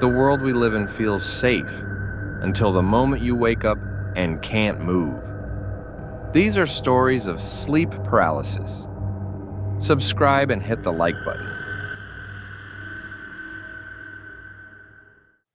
the world we live in feels safe until the moment you wake up and can't move. These are stories of sleep paralysis. Subscribe and hit the like button.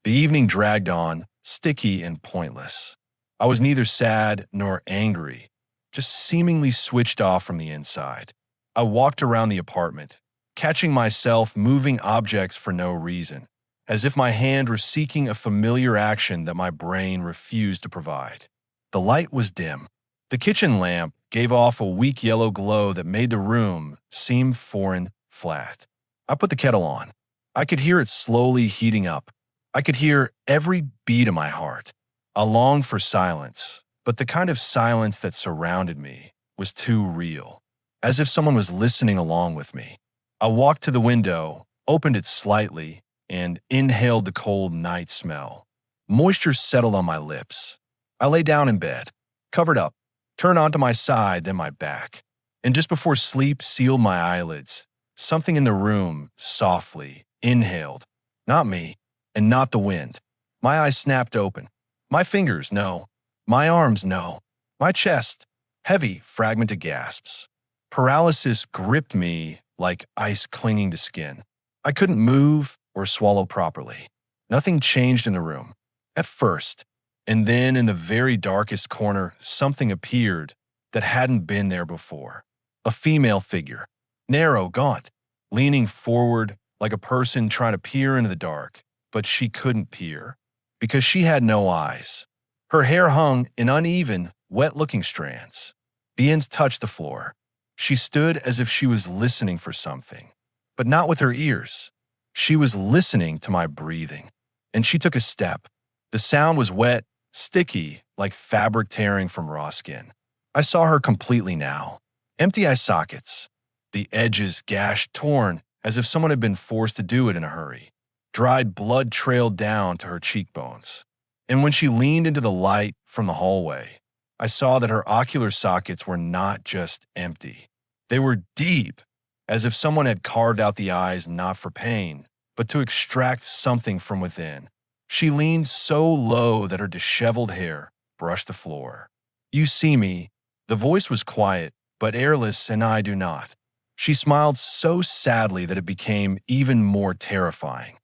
The evening dragged on, sticky and pointless. I was neither sad nor angry, just seemingly switched off from the inside. I walked around the apartment, catching myself moving objects for no reason, as if my hand were seeking a familiar action that my brain refused to provide. The light was dim. The kitchen lamp gave off a weak yellow glow that made the room seem foreign, flat. I put the kettle on. I could hear it slowly heating up. I could hear every beat of my heart. I longed for silence, but the kind of silence that surrounded me was too real, as if someone was listening along with me. I walked to the window, opened it slightly, and inhaled the cold night smell. Moisture settled on my lips. I lay down in bed, covered up, turned onto my side, then my back. And just before sleep sealed my eyelids, something in the room softly inhaled. Not me, and not the wind. My eyes snapped open. My fingers, no. My arms, no. My chest, heavy, fragmented gasps. Paralysis gripped me like ice clinging to skin. I couldn't move or swallow properly. Nothing changed in the room. At first, and then in the very darkest corner, something appeared that hadn't been there before. A female figure, narrow, gaunt, leaning forward like a person trying to peer into the dark. But she couldn't peer, because she had no eyes. Her hair hung in uneven, wet-looking strands. The ends touched the floor. She stood as if she was listening for something, but not with her ears. She was listening to my breathing, and she took a step. The sound was wet, sticky, like fabric tearing from raw skin. I saw her completely now. Empty eye sockets, the edges gashed, torn, as if someone had been forced to do it in a hurry. Dried blood trailed down to her cheekbones. And when she leaned into the light from the hallway, I saw that her ocular sockets were not just empty. They were deep, as if someone had carved out the eyes not for pain, but to extract something from within. She leaned so low that her disheveled hair brushed the floor. "You see me." The voice was quiet, but airless, and I do not. She smiled so sadly that it became even more terrifying.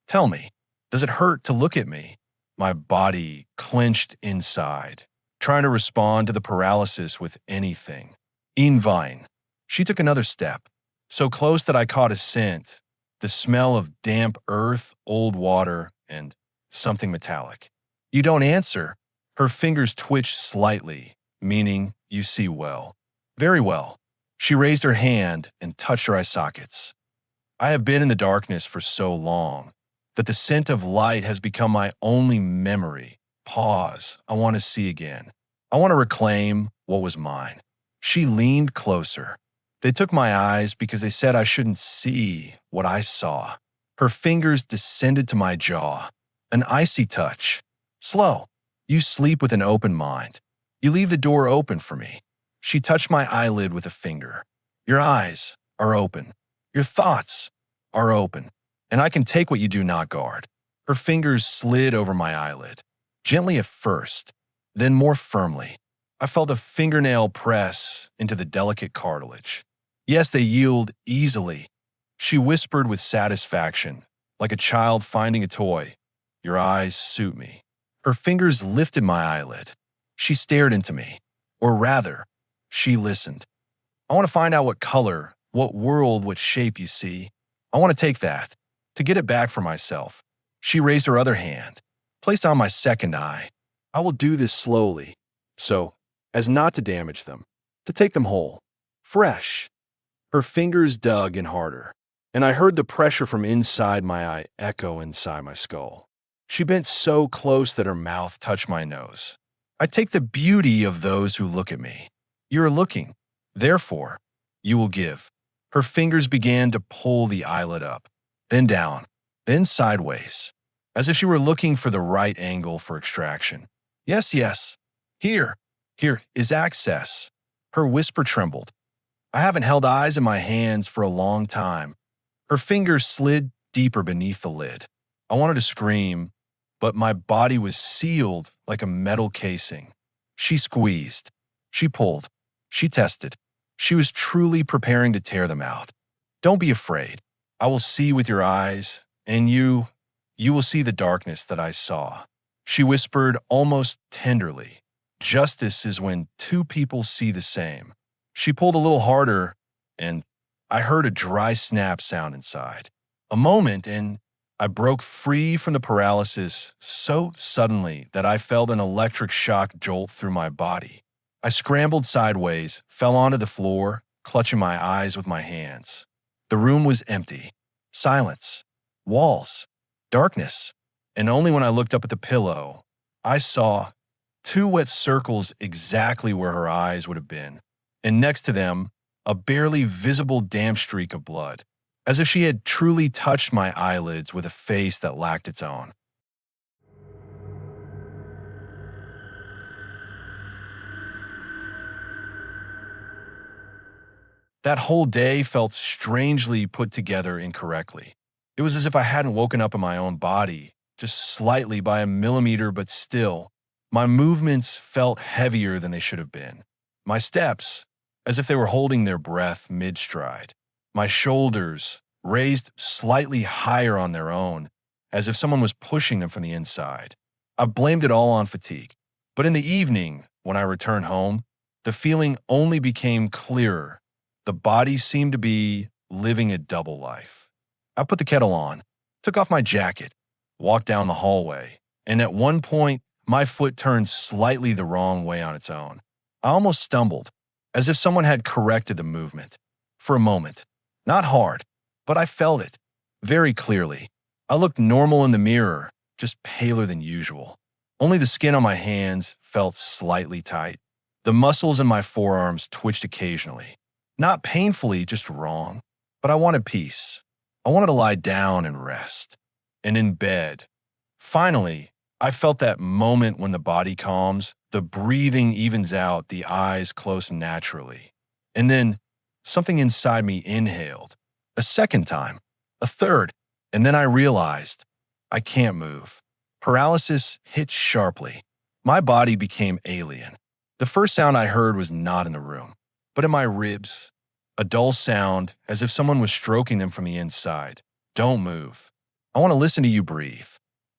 "Tell me, does it hurt to look at me?" My body clenched inside, trying to respond to the paralysis with anything. Vine. She took another step, so close that I caught a scent, the smell of damp earth, old water, and something metallic. "You don't answer." Her fingers twitched slightly, meaning you see well. "Very well." She raised her hand and touched her eye sockets. I have been in the darkness for so long that the scent of light has become my only memory. Pause. I want to see again. I want to reclaim what was mine. She leaned closer. They took my eyes because they said I shouldn't see what I saw. Her fingers descended to my jaw. An icy touch. Slow. You sleep with an open mind. You leave the door open for me. She touched my eyelid with a finger. Your eyes are open. Your thoughts are open. And I can take what you do not guard. Her fingers slid over my eyelid, gently at first, then more firmly. I felt a fingernail press into the delicate cartilage. Yes, they yield easily. She whispered with satisfaction, like a child finding a toy. Your eyes suit me. Her fingers lifted my eyelid. She stared into me, or rather, she listened. I want to find out what color, what world, what shape you see. I want to take that. To get it back for myself. She raised her other hand, placed on my second eye. I will do this slowly, so as not to damage them, to take them whole, fresh. Her fingers dug in harder, and I heard the pressure from inside my eye echo inside my skull. She bent so close that her mouth touched my nose. I take the beauty of those who look at me. You are looking, therefore, you will give. Her fingers began to pull the eyelid up, then down, then sideways, as if she were looking for the right angle for extraction. Yes, yes. Here is access. Her whisper trembled. I haven't held eyes in my hands for a long time. Her fingers slid deeper beneath the lid. I wanted to scream, but my body was sealed like a metal casing. She squeezed. She pulled. She tested. She was truly preparing to tear them out. Don't be afraid. I will see with your eyes, and you will see the darkness that I saw. She whispered almost tenderly. Justice is when two people see the same. She pulled a little harder, and I heard a dry snap sound inside. A moment, and I broke free from the paralysis so suddenly that I felt an electric shock jolt through my body. I scrambled sideways, fell onto the floor, clutching my eyes with my hands. The room was empty. Silence. Walls. Darkness. And only when I looked up at the pillow, I saw two wet circles exactly where her eyes would have been, and next to them, a barely visible damp streak of blood, as if she had truly touched my eyelids with a face that lacked its own. That whole day felt strangely put together incorrectly. It was as if I hadn't woken up in my own body, just slightly by a millimeter, but still. My movements felt heavier than they should have been. My steps, as if they were holding their breath mid-stride. My shoulders raised slightly higher on their own, as if someone was pushing them from the inside. I blamed it all on fatigue. But in the evening, when I returned home, the feeling only became clearer. The body seemed to be living a double life. I put the kettle on, took off my jacket, walked down the hallway, and at one point, my foot turned slightly the wrong way on its own. I almost stumbled, as if someone had corrected the movement. For a moment. Not hard, but I felt it. Very clearly. I looked normal in the mirror, just paler than usual. Only the skin on my hands felt slightly tight. The muscles in my forearms twitched occasionally. Not painfully, just wrong. But I wanted peace. I wanted to lie down and rest. And in bed. Finally, I felt that moment when the body calms, the breathing evens out, the eyes close naturally. And then something inside me inhaled. A second time. A third. And then I realized I can't move. Paralysis hit sharply. My body became alien. The first sound I heard was not in the room, but in my ribs. A dull sound, as if someone was stroking them from the inside. Don't move. I want to listen to you breathe.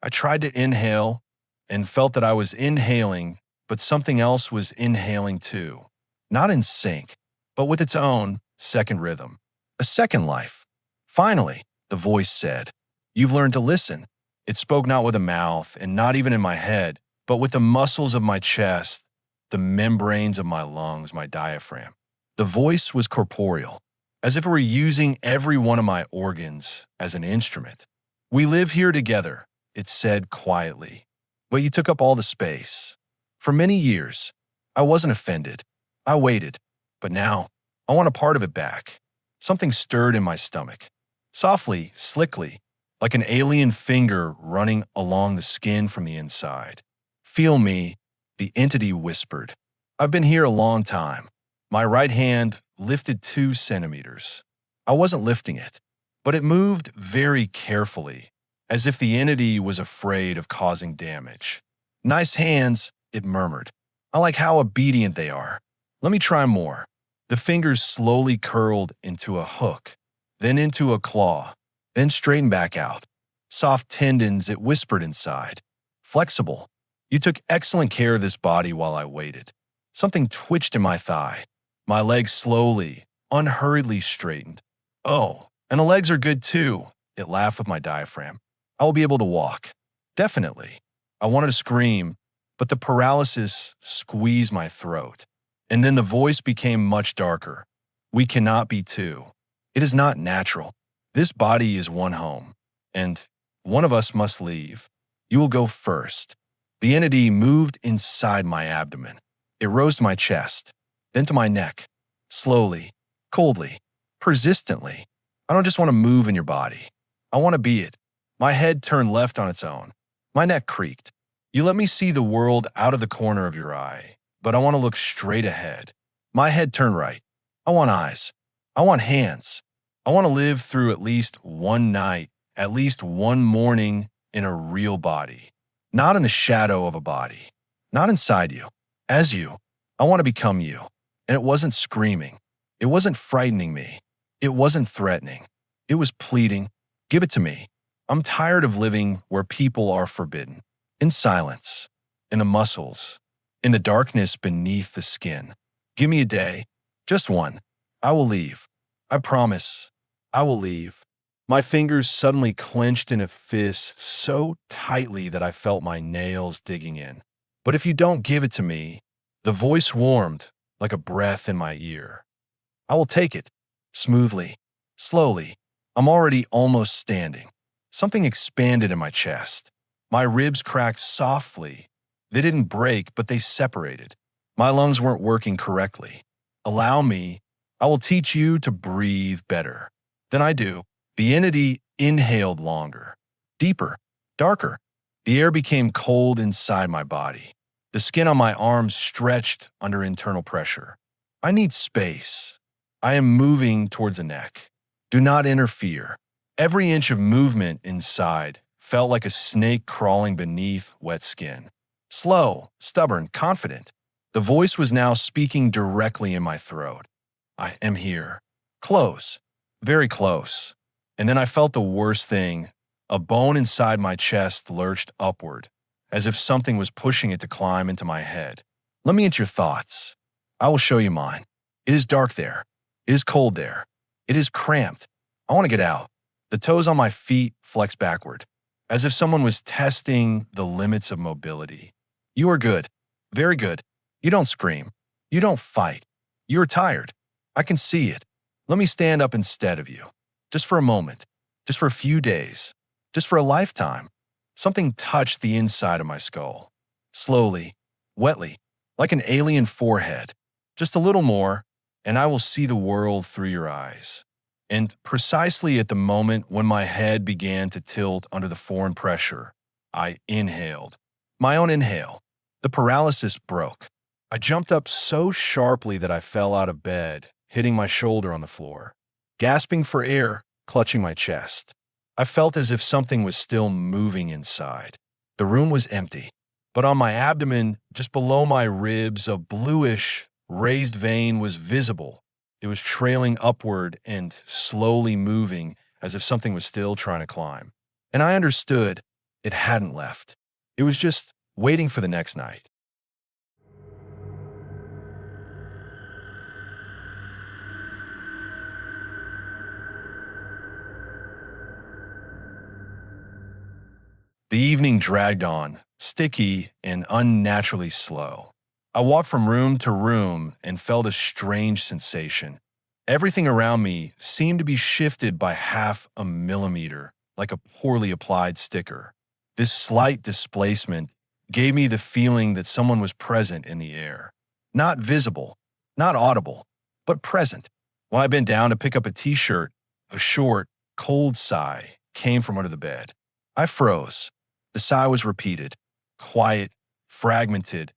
I tried to inhale and felt that I was inhaling, but something else was inhaling too. Not in sync, but with its own second rhythm. A second life. Finally, the voice said, "You've learned to listen." It spoke not with a mouth and not even in my head, but with the muscles of my chest, the membranes of my lungs, my diaphragm. The voice was corporeal, as if it were using every one of my organs as an instrument. "We live here together," it said quietly, "but you took up all the space. For many years, I wasn't offended. I waited, but now I want a part of it back." Something stirred in my stomach, softly, slickly, like an alien finger running along the skin from the inside. "Feel me," the entity whispered. "I've been here a long time." My right hand lifted 2 centimeters. I wasn't lifting it, but it moved very carefully, as if the entity was afraid of causing damage. "Nice hands," it murmured. "I like how obedient they are. Let me try more." The fingers slowly curled into a hook, then into a claw, then straightened back out. "Soft tendons," it whispered inside. "Flexible. You took excellent care of this body while I waited." Something twitched in my thigh. My legs slowly, unhurriedly straightened. "Oh, and the legs are good too," it laughed with my diaphragm. "I will be able to walk." Definitely. I wanted to scream, but the paralysis squeezed my throat. And then the voice became much darker. "We cannot be two. It is not natural. This body is one home, and one of us must leave. You will go first." The entity moved inside my abdomen. It rose to my chest, then to my neck, slowly, coldly, persistently. "I don't just want to move in your body. I want to be it." My head turned left on its own. My neck creaked. "You let me see the world out of the corner of your eye, but I want to look straight ahead." My head turned right. "I want eyes. I want hands. I want to live through at least one night, at least one morning, in a real body, not in the shadow of a body, not inside you. As you, I want to become you. And it wasn't screaming. It wasn't frightening me. It wasn't threatening. It was pleading, give it to me. I'm tired of living where people are forbidden. In silence, in the muscles, in the darkness beneath the skin. Give me a day, just one. I will leave. I promise. I will leave. My fingers suddenly clenched in a fist so tightly that I felt my nails digging in. But if you don't give it to me, the voice warmed like a breath in my ear. I will take it, smoothly, slowly. I'm already almost standing. Something expanded in my chest. My ribs cracked softly. They didn't break, but they separated. My lungs weren't working correctly. Allow me. I will teach you to breathe better. Then I do. The entity inhaled longer, deeper, darker. The air became cold inside my body. The skin on my arms stretched under internal pressure. I need space. I am moving towards the neck. Do not interfere. Every inch of movement inside felt like a snake crawling beneath wet skin. Slow, stubborn, confident. The voice was now speaking directly in my throat. I am here. Close. Very close. And then I felt the worst thing. A bone inside my chest lurched upward, as if something was pushing it to climb into my head. Let me into your thoughts. I will show you mine. It is dark there. It is cold there. It is cramped. I want to get out. The toes on my feet flex backward, as if someone was testing the limits of mobility. You are good. Very good. You don't scream. You don't fight. You are tired. I can see it. Let me stand up instead of you. Just for a moment. Just for a few days. Just for a lifetime. Something touched the inside of my skull. Slowly, wetly, like an alien forehead. Just a little more, and I will see the world through your eyes. And precisely at the moment when my head began to tilt under the foreign pressure, I inhaled. My own inhale. The paralysis broke. I jumped up so sharply that I fell out of bed, hitting my shoulder on the floor. Gasping for air, clutching my chest. I felt as if something was still moving inside. The room was empty, but on my abdomen, just below my ribs, a bluish, raised vein was visible. It was trailing upward and slowly moving as if something was still trying to climb. And I understood it hadn't left. It was just waiting for the next night. The evening dragged on, sticky and unnaturally slow. I walked from room to room and felt a strange sensation. Everything around me seemed to be shifted by half a millimeter, like a poorly applied sticker. This slight displacement gave me the feeling that someone was present in the air. Not visible, not audible, but present. When I bent down to pick up a t-shirt, a short, cold sigh came from under the bed. I froze. The sigh was repeated, quiet, fragmented,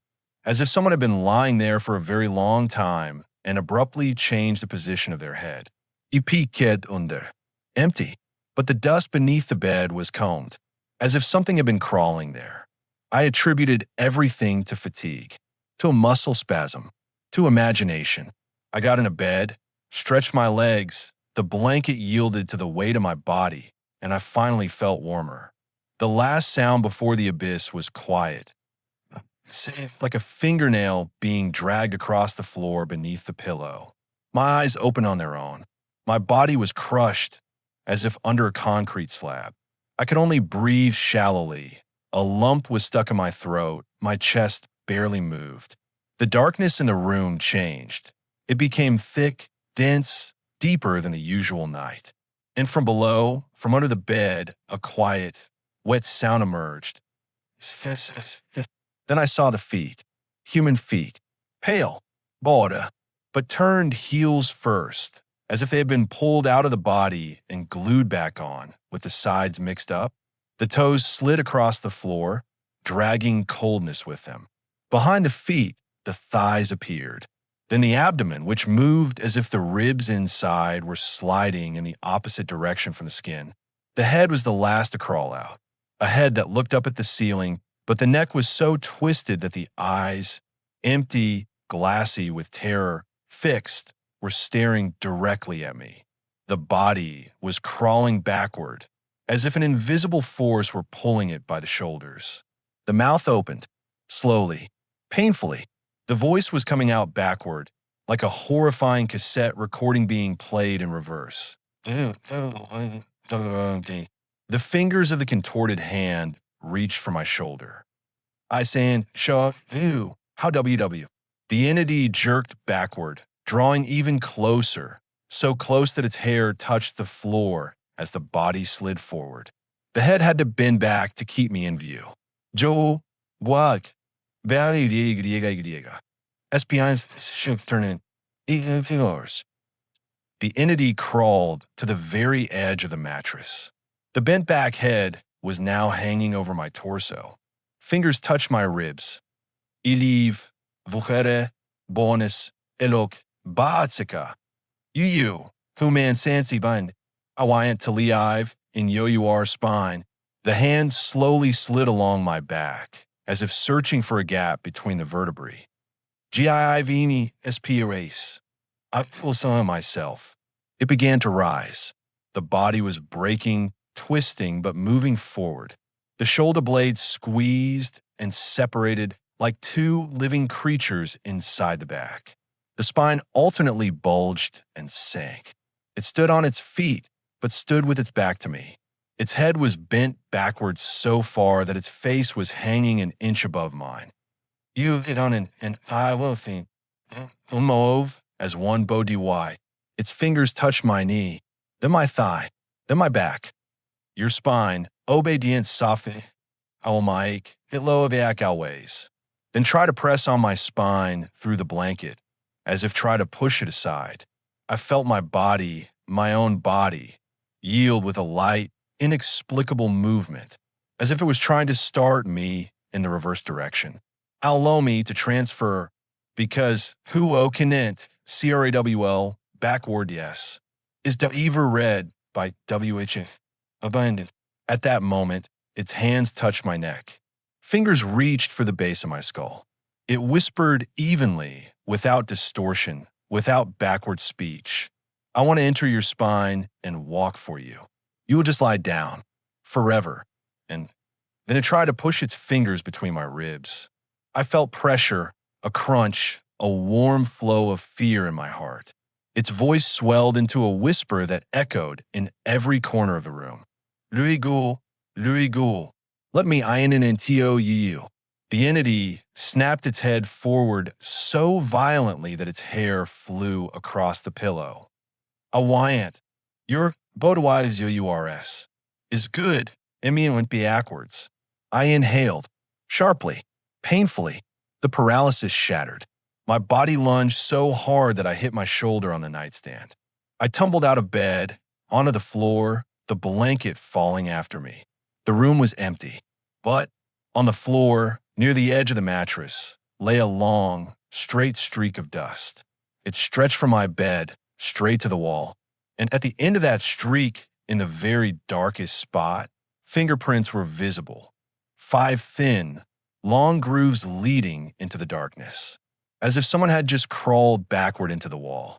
as if someone had been lying there for a very long time and abruptly changed the position of their head. I peeked under. Empty, but the dust beneath the bed was combed, as if something had been crawling there. I attributed everything to fatigue, to a muscle spasm, to imagination. I got into bed, stretched my legs, the blanket yielded to the weight of my body, and I finally felt warmer. The last sound before the abyss was quiet, like a fingernail being dragged across the floor beneath the pillow. My eyes opened on their own. My body was crushed, as if under a concrete slab. I could only breathe shallowly. A lump was stuck in my throat. My chest barely moved. The darkness in the room changed. It became thick, dense, deeper than the usual night. And from below, from under the bed, a quiet, wet sound emerged. Then I saw the feet, human feet, pale, border, but turned heels first, as if they had been pulled out of the body and glued back on, with the sides mixed up. The toes slid across the floor, dragging coldness with them. Behind the feet, the thighs appeared. Then the abdomen, which moved as if the ribs inside were sliding in the opposite direction from the skin. The head was the last to crawl out. a head that looked up at the ceiling, but the neck was so twisted that the eyes, empty, glassy with terror, fixed, were staring directly at me. The body was crawling backward, as if an invisible force were pulling it by the shoulders. The mouth opened, slowly, painfully. The voice was coming out backward, like a horrifying cassette recording being played in reverse. The fingers of the contorted hand reached for my shoulder. I saying, "Shaw, ew, how WW?" The entity jerked backward, drawing even closer, so close that its hair touched the floor as the body slid forward. The head had to bend back to keep me in view. Joe, what? Espion's turning. The entity crawled to the very edge of the mattress. The bent back head was now hanging over my torso. Fingers touched my ribs. Iliv, vuchere, bonus, elok, baatsika. You, human sansi bind. Awayant taliiv in yoyuar spine. The hand slowly slid along my back, as if searching for a gap between the vertebrae. Giivini espirace. I saw myself. It began to rise. The body was breaking, twisting, but moving forward. The shoulder blades squeezed and separated like two living creatures inside the back. The spine alternately bulged and sank. It stood on its feet, but stood with its back to me. Its head was bent backwards so far that its face was hanging an inch above mine. You hit on an I will think. Mauve as one bow dy. Its fingers touched my knee, then my thigh, then my back. Your spine, obedient safi, awamaik, hitloaviak always. Then try to press on my spine through the blanket, as if try to push it aside. I felt my body, my own body, yield with a light, inexplicable movement, as if it was trying to start me in the reverse direction. Allow me to transfer because huo kinent, CRAWL, backward yes, is ever read by WH abundant. At that moment, its hands touched my neck. Fingers reached for the base of my skull. It whispered evenly, without distortion, without backward speech. I want to enter your spine and walk for you. You will just lie down, forever. And then it tried to push its fingers between my ribs. I felt pressure, a crunch, a warm flow of fear in my heart. Its voice swelled into a whisper that echoed in every corner of the room. Louis Ghoul, let me iron in you. The entity snapped its head forward so violently that its hair flew across the pillow. Awayant, your Bodwise URS is good. Emian went backwards. I inhaled, sharply, painfully. The paralysis shattered. My body lunged so hard that I hit my shoulder on the nightstand. I tumbled out of bed, onto the floor, the blanket falling after me. The room was empty, but on the floor, near the edge of the mattress, lay a long, straight streak of dust. It stretched from my bed, straight to the wall, and at the end of that streak, in the very darkest spot, fingerprints were visible. 5 thin, long grooves leading into the darkness, as if someone had just crawled backward into the wall.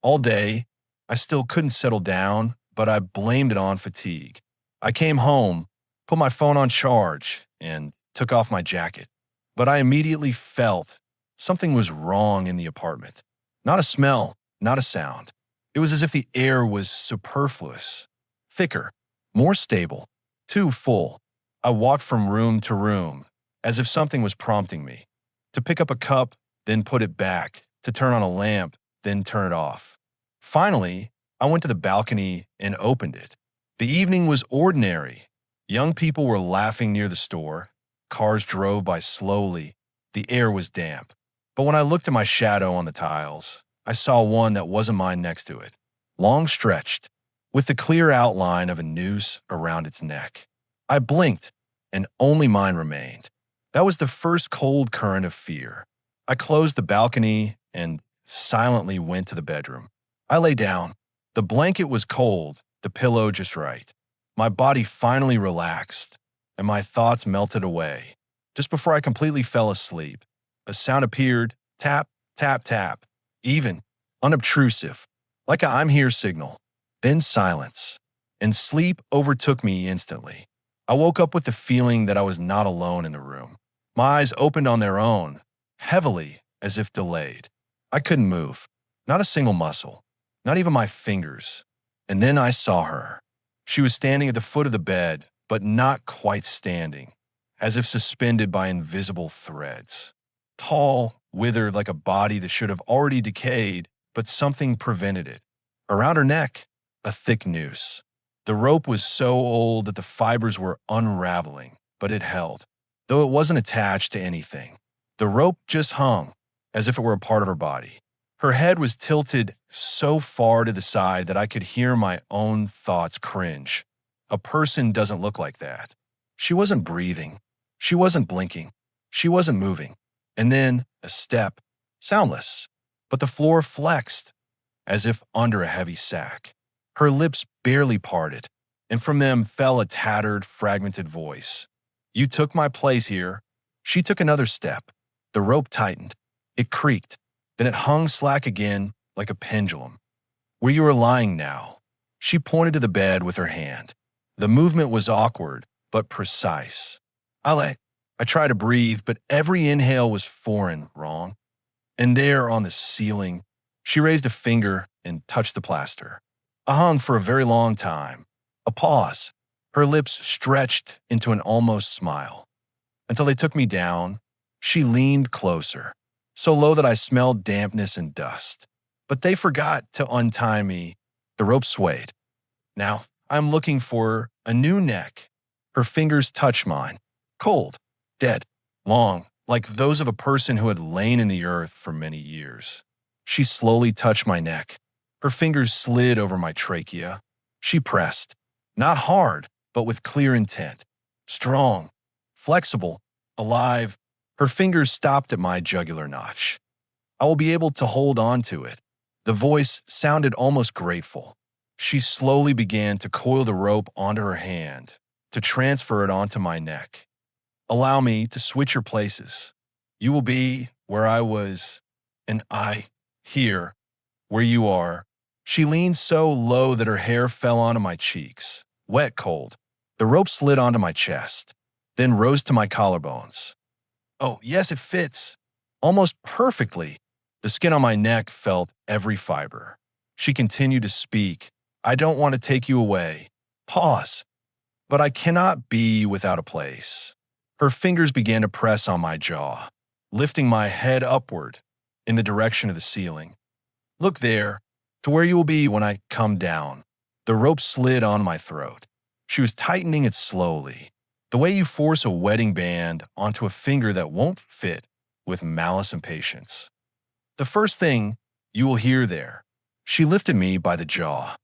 All day, I still couldn't settle down, but I blamed it on fatigue. I came home, put my phone on charge, and took off my jacket. But I immediately felt something was wrong in the apartment. Not a smell, not a sound. It was as if the air was superfluous, thicker, more stable, too full. I walked from room to room, as if something was prompting me. To pick up a cup, then put it back. To turn on a lamp, then turn it off. Finally, I went to the balcony and opened it. The evening was ordinary. Young people were laughing near the store. Cars drove by slowly. The air was damp. But when I looked at my shadow on the tiles, I saw one that wasn't mine next to it, long stretched, with the clear outline of a noose around its neck. I blinked, and only mine remained. That was the first cold current of fear. I closed the balcony and silently went to the bedroom. I lay down. The blanket was cold, the pillow just right. My body finally relaxed, and my thoughts melted away. Just before I completely fell asleep, a sound appeared, tap, tap, tap, even, unobtrusive, like a I'm here signal. Then silence, and sleep overtook me instantly. I woke up with the feeling that I was not alone in the room. My eyes opened on their own, heavily, as if delayed. I couldn't move, not a single muscle, not even my fingers. And then I saw her. She was standing at the foot of the bed, but not quite standing, as if suspended by invisible threads. Tall, withered like a body that should have already decayed, but something prevented it. Around her neck, a thick noose. The rope was so old that the fibers were unraveling, but it held, though it wasn't attached to anything. The rope just hung, as if it were a part of her body. Her head was tilted so far to the side that I could hear my own thoughts cringe. A person doesn't look like that. She wasn't breathing. She wasn't blinking. She wasn't moving. And then a step, soundless, but the floor flexed, as if under a heavy sack. Her lips barely parted, and from them fell a tattered, fragmented voice. "You took my place here." She took another step. The rope tightened. It creaked. Then it hung slack again, like a pendulum. "Where you are lying now." She pointed to the bed with her hand. The movement was awkward, but precise. I tried to breathe, but every inhale was foreign, wrong. And there on the ceiling, she raised a finger and touched the plaster. I hung for a very long time. A pause. Her lips stretched into an almost smile. Until they took me down, she leaned closer, so low that I smelled dampness and dust. But they forgot to untie me. The rope swayed. Now, I'm looking for a new neck. Her fingers touched mine. Cold, dead, long, like those of a person who had lain in the earth for many years. She slowly touched my neck. Her fingers slid over my trachea. She pressed, not hard, but with clear intent. Strong, flexible, alive. Her fingers stopped at my jugular notch. I will be able to hold on to it. The voice sounded almost grateful. She slowly began to coil the rope onto her hand, to transfer it onto my neck. "Allow me to switch your places. You will be where I was, and I, here, where you are." She leaned so low that her hair fell onto my cheeks, wet cold. The rope slid onto my chest, then rose to my collarbones. Oh, yes, it fits. Almost perfectly. The skin on my neck felt every fiber. She continued to speak. "I don't want to take you away." Pause. "But I cannot be without a place." Her fingers began to press on my jaw, lifting my head upward in the direction of the ceiling. "Look there, to where you will be when I come down." The rope slid on my throat. She was tightening it slowly, the way you force a wedding band onto a finger that won't fit, with malice and patience. "The first thing you will hear there," she lifted me by the jaw,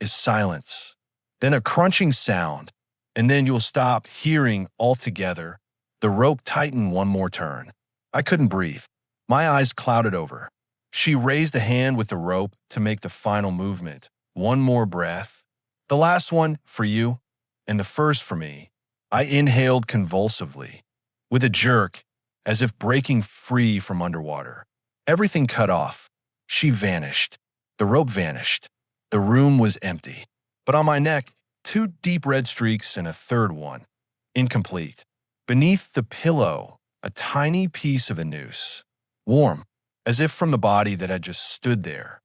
"is silence, then a crunching sound, and then you'll stop hearing altogether." The rope tightened one more turn. I couldn't breathe. My eyes clouded over. She raised a hand with the rope to make the final movement. One more breath. "The last one for you, and the first for me." I inhaled convulsively, with a jerk, as if breaking free from underwater. Everything cut off. She vanished. The rope vanished. The room was empty. But on my neck, 2 deep red streaks and a third one, incomplete. Beneath the pillow, a tiny piece of a noose, warm, as if from the body that had just stood there.